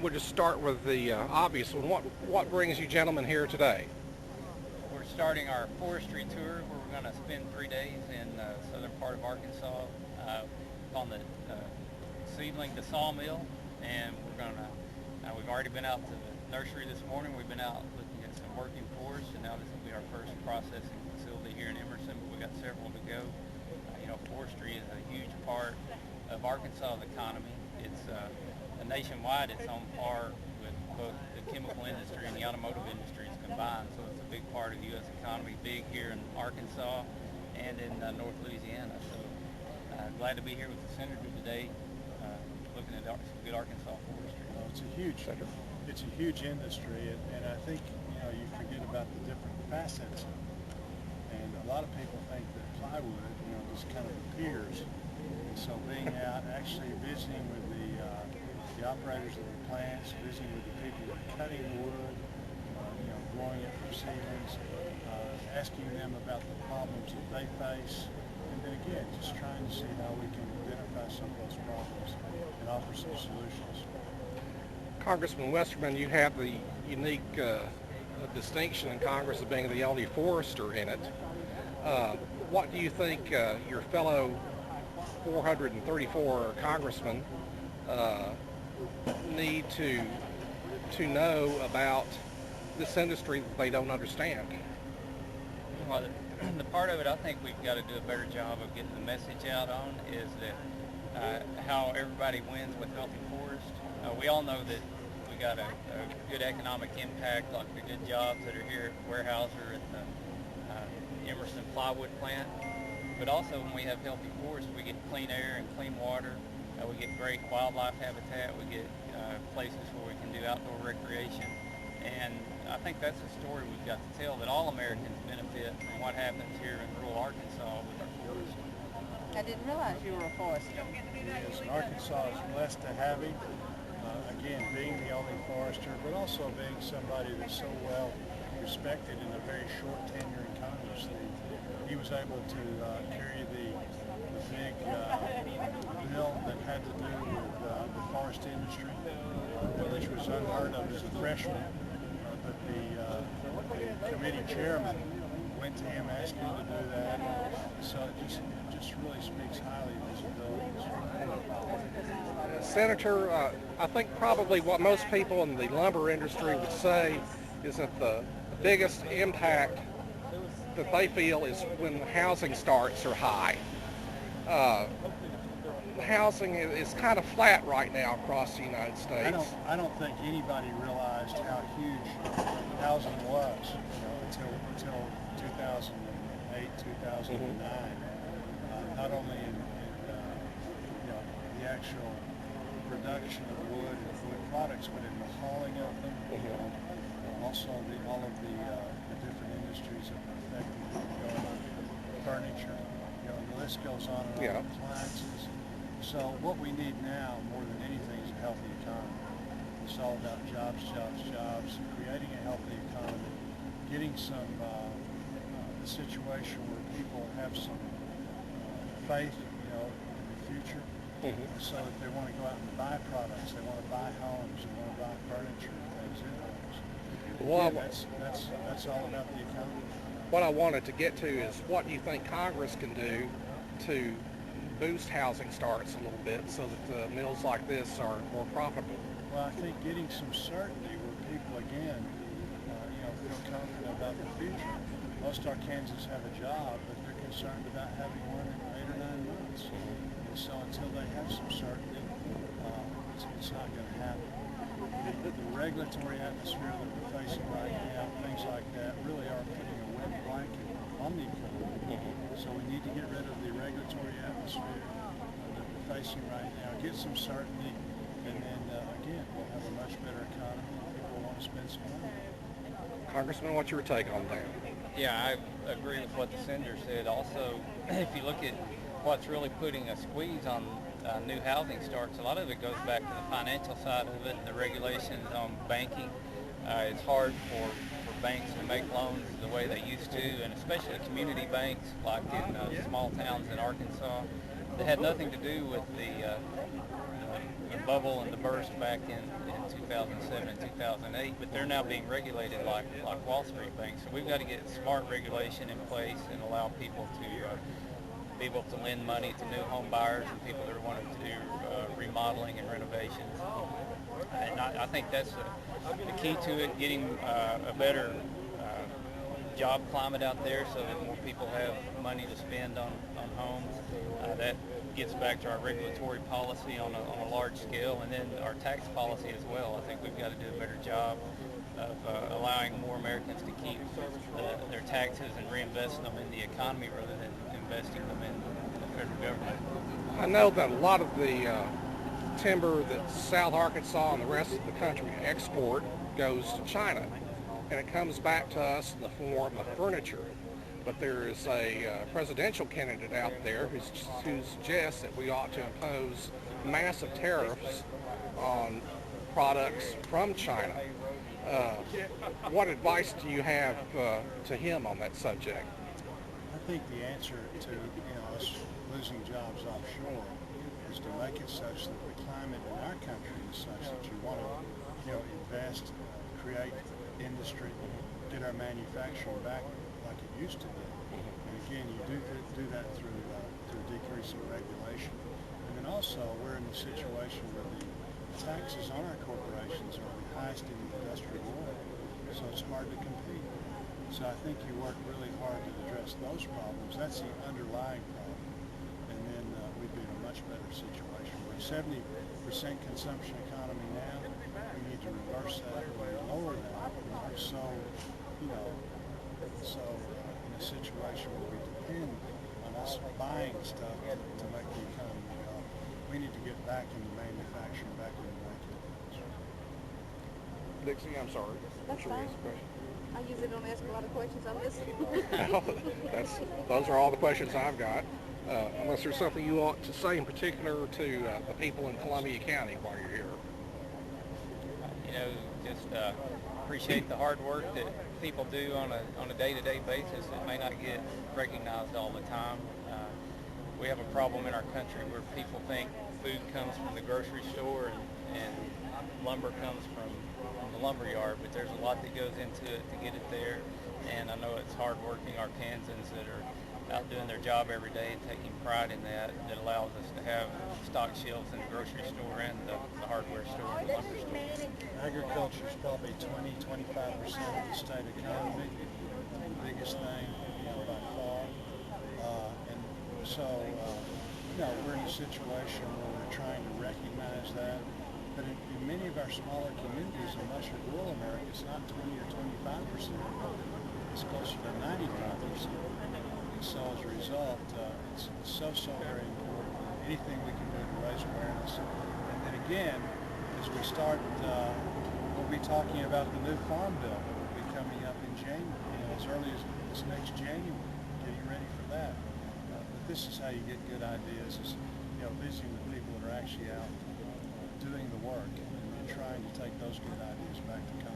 we'll just start with the obvious one. What brings you gentlemen here today? We're starting our forestry tour where we're going to spend 3 days in the southern part of Arkansas on the seedling to sawmill, and we've already been out to the nursery this morning. We've been out looking at some working forests, and now this will be our first processing facility here in Emerson, but we've got several to go. Forestry is a huge part of Arkansas' economy. It's nationwide, it's on par with both the chemical industry and the automotive industries combined, so it's a big part of the U.S. economy, big here in Arkansas and in North Louisiana. So glad to be here with the Senator today, looking at some good Arkansas forestry. Well, it's a huge industry, and I think you forget about the different facets. And a lot of people think that plywood, just kind of appears. And so being out, actually visiting with the operators of the plants, visiting with the people that are cutting the wood, growing it from seedlings, asking them about the problems that they face, and then again, just trying to see how we can identify some of those problems and offer some solutions. Congressman Westerman, you have the unique distinction in Congress of being the only forester in it. What do you think your fellow 434 congressmen need to know about this industry that they don't understand? Well, the part of it I think we've got to do a better job of getting the message out on is that how everybody wins with healthy forest. We all know that we got a good economic impact, like the good jobs that are here at Weyerhaeuser at the Emerson plywood plant. But also when we have healthy forests, we get clean air and clean water. We get great wildlife habitat. We get places where we can do outdoor recreation. And I think that's a story we've got to tell, that all Americans benefit from what happens here in rural Arkansas with our forests. I didn't realize you were a forester. Yes, and Arkansas is blessed to have him. Again, being the only forester, but also being somebody that's so well respected in a very short tenure in Congress. He was able to carry the big bill that had to do with the forest industry, which was unheard of as a freshman. But the committee chairman went to him asking him to do that. So it just really speaks highly of his abilities. Senator, I think probably what most people in the lumber industry would say is that the biggest impact that they feel is when housing starts are high. Housing is kind of flat right now across the United States. I don't think anybody realized how huge housing was until 2008, 2009. Not only in the actual production of wood and wood products, but in the hauling of them. Also all of the different industries that are affected, furniture, the list goes on and on, appliances. So what we need now, more than anything, is a healthy economy. It's all about jobs, creating a healthy economy, getting some a situation where people have some faith, in the future. So that they want to go out and buy products, they want to buy homes, they want to buy furniture and things in homes. Well, that's all about the economy. What I wanted to get to is what do you think Congress can do to boost housing starts a little bit so that mills like this are more profitable? Well, I think getting some certainty where people, again, feel confident about the future. Most Arkansans have a job, but they're concerned about having one in 8 or 9 months. And so until they have some certainty, it's not going to happen. The regulatory atmosphere that we're facing right now, things like that, really are putting a wet blanket on the economy. So we need to get rid of the regulatory atmosphere that we're facing right now, get some certainty, and then again, we'll have a much better economy and people will want to spend some money. Congressman, what's your take on that? Yeah, I agree with what the senator said. Also, if you look at what's really putting a squeeze on new housing starts, a lot of it goes back to the financial side of it and the regulations on banking. It's hard for banks to make loans the way they used to, and especially community banks like in small towns in Arkansas that had nothing to do with the the bubble and the burst back in 2007 and 2008, but they're now being regulated like Wall Street banks. So we've got to get smart regulation in place and allow people to be able to lend money to new home buyers and people that are wanting to do remodeling and renovations. And I think that's the key to it, getting a better job climate out there so that more people have money to spend on homes. That gets back to our regulatory policy on a large scale, and then our tax policy as well. I think we've got to do a better job of allowing more Americans to keep their taxes and reinvest them in the economy rather than investing them in the federal government. I know that a lot of the timber that South Arkansas and the rest of the country export goes to China, and it comes back to us in the form of furniture. But there is a presidential candidate out there who suggests that we ought to impose massive tariffs on products from China. What advice do you have to him on that subject? I think the answer to us losing jobs offshore is to make it such that the climate in our country is such that you want to invest, create industry, get our manufacturing back like it used to be. And again, you do that through decreasing regulation. And then also, we're in the situation where the taxes on our corporations are the highest in the industrial world, so it's hard to compete. So I think you work really hard to address those problems. That's the underlying problem. And then we'd be in a much better situation. We're 70% consumption economy now. We need to reverse that or lower that. So, in a situation where we depend on us buying stuff to make the economy go, we need to get back into manufacturing, back into making things. Dixie, I'm sorry. That's fine. I usually don't ask a lot of questions on this. Those are all the questions I've got. Unless there's something you want to say in particular to the people in Columbia County while you're here. Just appreciate the hard work that people do on a day-to-day basis that may not get recognized all the time. We have a problem in our country where people think food comes from the grocery store and lumber comes from the lumber yard, but there's a lot that goes into it to get it there. And I know it's hard-working Arkansans that are out doing their job every day and taking pride in that allows us to have stock shelves in the grocery store and the hardware store and the lumber store. Agriculture is probably 20-25% of the state economy, the biggest thing by far. And so, we're in a situation where we're trying to recognize that. But in many of our smaller communities in much of rural America, it's not 20 or 25%. It's closer to 95%. So as a result, it's so very important. Anything we can do to raise awareness. And then again, as we start, we'll be talking about the new farm bill that will be coming up in January, as early as next January, getting ready for that. But this is how you get good ideas, is visiting with people that are actually out doing the work and trying to take those good ideas back to Congress.